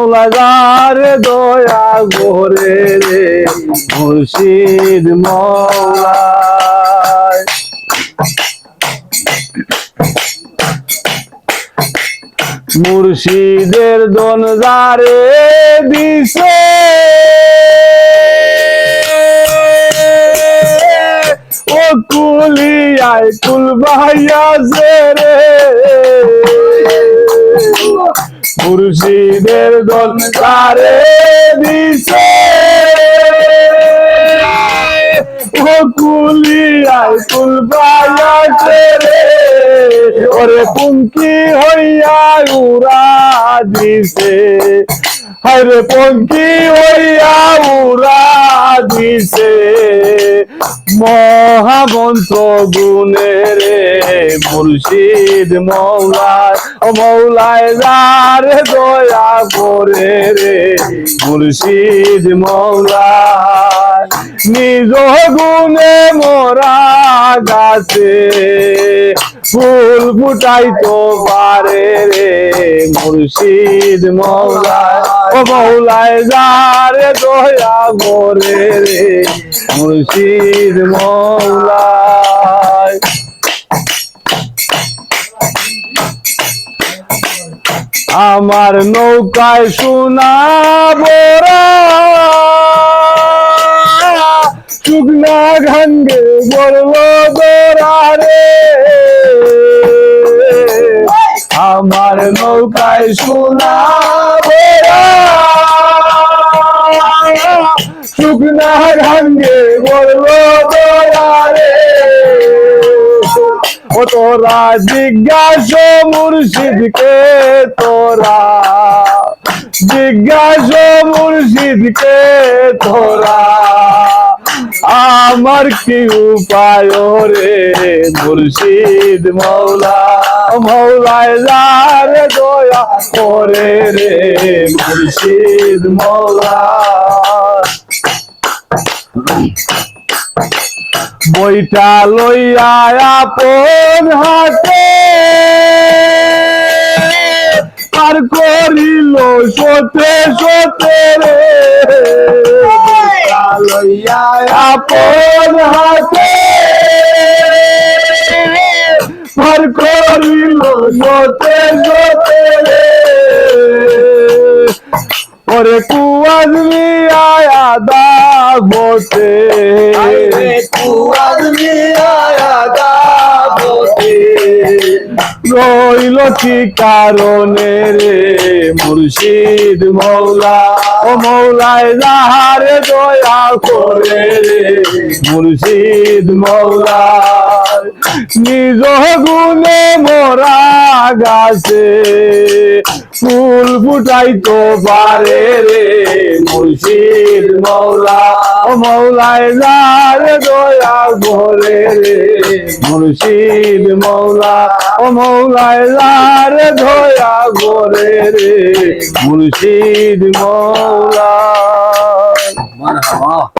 মৌলাদার দয়া গোরে রে মুর্শিদ মৌলা মুর্শিদের দন যারে দিছে ও কুলিয়ায় কুল ভাইয়াছে রে মুর্শিদের দন যারে দিছে ও কুলিয়ায় কুল ভাইয়াছে রে ওরে পঙ্কি হইয়া উড়া দিছে হরে পঙ্কি হইয়া উড়া দিছে মহামন্ত্র গুণে রে মুর্শিদ মৌলায় মৌলায় যারে দয়া করে রে মুর্শিদ মৌলায় নিজ গুণে মোরা গাছে ফুল ফুটাইতো পারে রে মুর্শিদ মৌলায় ও মৌলায় যারে দয়া করে রে মুর্শিদ মৌলায় আমার নৌকায় সোনা বোরা শুকনা ঘাঙ্গে বলল দোরা রে আমার নৌকায় সোনা বোরা শুকনা ঘাঙ্গে বলল দোরা রে ও তোরা জিজ্ঞাসা মুর্শিদকে তোরা জিজ্ঞাসা মুর্শিদকে তোরা আমার কি উপায় রে মুর্শিদ মৌলা মৌলায় যারে দয়া করে রে মুর্শিদ মৌলা বইটা লইয়া আপন হাতে পার করিল সতে সতে রে বইটা লইয়া আপন হাতে পার করিল সতে সতে রে ওরে কুয়াজমি আয়া দাবতে কুয়াজমি আয়া দাবতে রইল কি কারণে রে মুর্শিদ মৌলা ও মৌলায় যারে দয়া করে রে মুর্শিদ মৌলা নিজ গুণে মোরা গাছে ফুল ফুটাইতো পারে রে মুর্শিদ মৌলা ও মৌলায় যারে দয়া করে রে মুর্শিদ মৌলা ও মৌলায় যারে দয়া করে রে মুর্শিদ মৌলা।